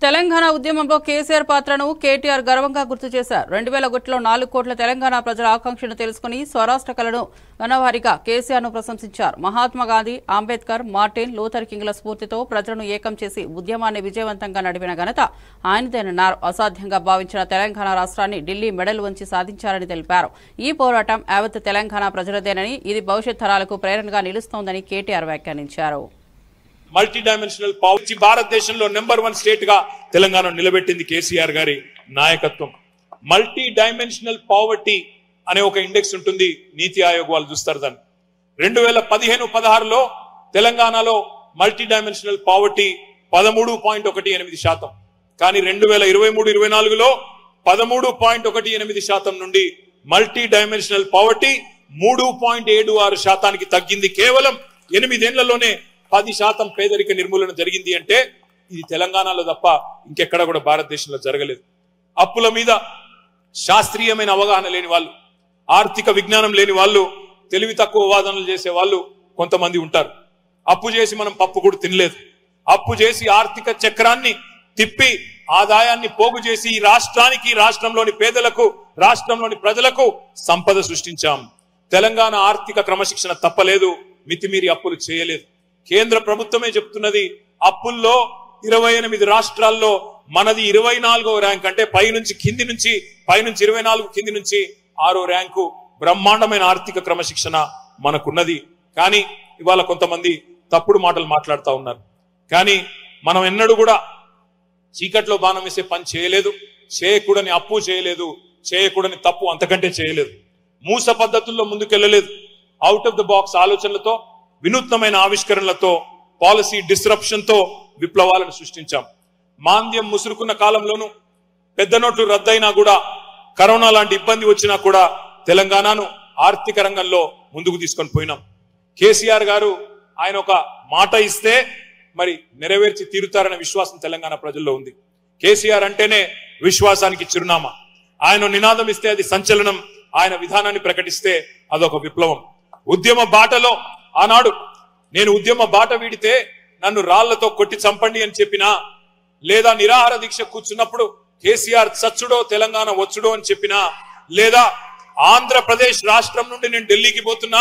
తెలంగాణ ఉద్యమంలో కేసీఆర్ పాత్రను కేటీఆర్ గర్వంగా గుర్తు చేశారు. 2001లో 4 కోట్ల తెలంగాణ ప్రజల ఆకాంక్షను తెలుసుకుని స్వరాష్ట్ర కళను గణవారిగా కేసీఆర్ను ప్రశంసించారు. మహాత్మా గాంధీ, అంబేద్కర్, మార్టిన్ లూథర్ కింగ్ల స్ఫూర్తితో ప్రజలను ఏకం చేసి ఉద్యమాన్ని విజయవంతంగా నడిపిన ఘనత ఆయనదేనన్నారు. అసాధ్యంగా భావించిన తెలంగాణ రాష్ట్రాన్ని ఢిల్లీ మెడలు వంచి సాధించారని తెలిపారు. ఈ పోరాటం యావత్ తెలంగాణ ప్రజలదేనని, ఇది భవిష్యత్ తరాలకు ప్రేరణగా నిలుస్తోందని కేటీఆర్ వ్యాఖ్యానించారు. మల్టీ డైమెన్షనల్ పావర్టీ భారతదేశంలో నెంబర్ 1 స్టేట్ గా తెలంగాణ నిలబెట్టింది కేసీఆర్ గారి నాయకత్వం. మల్టీ డైమెన్షనల్ పావర్టీ అనే ఒక ఇండెక్స్ ఉంటుంది, నీతి ఆయోగ్ వాళ్ళు చూస్తారు దాన్ని. 2015-16లో తెలంగాణలో మల్టీ డైమెన్షనల్ పావర్టీ 13.18%. కానీ 2023-24లో 13.18% నుండి మల్టీ డైమెన్షనల్ పావర్టీ 3.76% తగ్గింది. కేవలం 8 ఏళ్లలోనే 10% పేదరిక నిర్మూలన జరిగింది అంటే ఇది తెలంగాణలో తప్ప ఇంకెక్కడ కూడా భారతదేశంలో జరగలేదు. అప్పుల మీద శాస్త్రీయమైన అవగాహన లేని వాళ్ళు, ఆర్థిక విజ్ఞానం లేని వాళ్ళు, తెలివి తక్కువ వాదనలు చేసే వాళ్ళు కొంతమంది ఉంటారు. అప్పు చేసి మనం పప్పు కూడా తినలేదు. అప్పు చేసి ఆర్థిక చక్రాన్ని తిప్పి ఆదాయాన్ని పోగు చేసి ఈ రాష్ట్రానికి, రాష్ట్రంలోని పేదలకు, రాష్ట్రంలోని ప్రజలకు సంపద సృష్టించాం. తెలంగాణ ఆర్థిక క్రమశిక్షణ తప్పలేదు, మితిమీరి అప్పులు చేయలేదు. కేంద్ర ప్రభుత్వమే చెప్తున్నది, అప్పుల్లో 28 రాష్ట్రాల్లో మనది 24వ ర్యాంక్. అంటే పైనుంచి 24 కింది నుంచి 6వ ర్యాంకు. బ్రహ్మాండమైన ఆర్థిక క్రమశిక్షణ మనకున్నది. కానీ ఇవాళ కొంతమంది తప్పుడు మాటలు మాట్లాడుతూ ఉన్నారు. కానీ మనం ఎన్నడూ కూడా చీకట్లో బాణం వేసే పని చేయలేదు, చేయకూడని అప్పు చేయలేదు, చేయకూడని తప్పు అంతకంటే చేయలేదు. మూస పద్ధతుల్లో ముందుకెళ్లలేదు. అవుట్ ఆఫ్ ద బాక్స్ ఆలోచనలతో, వినూత్నమైన ఆవిష్కరణలతో, పాలసీ డిస్రప్షన్ తో విప్లవాలను సృష్టించాం. మాంద్యం ముసురుకున్న కాలంలోనూ, పెద్ద నోట్లు రద్దయినా కూడా, కరోనా లాంటి ఇబ్బంది వచ్చినా కూడా తెలంగాణను ఆర్థిక రంగంలో ముందుకు తీసుకొని పోయినాం. కేసీఆర్ గారు ఆయన ఒక మాట ఇస్తే మరి నెరవేర్చి తీరుతారనే విశ్వాసం తెలంగాణ ప్రజల్లో ఉంది. కేసీఆర్ అంటేనే విశ్వాసానికి చిరునామా. ఆయన నినాదం ఇస్తే అది సంచలనం, ఆయన విధానాన్ని ప్రకటిస్తే అదొక విప్లవం. ఉద్యమ బాటలో ఆనాడు నేను ఉద్యమ బాట వీడితే నన్ను రాళ్లతో కొట్టి చంపండి అని చెప్పినా, లేదా నిరాహార దీక్ష కూర్చున్నప్పుడు కేసీఆర్ చచ్చుడో తెలంగాణ వచ్చుడో అని చెప్పినా, లేదా ఆంధ్రప్రదేశ్ రాష్ట్రం నుండి నేను ఢిల్లీకి పోతున్నా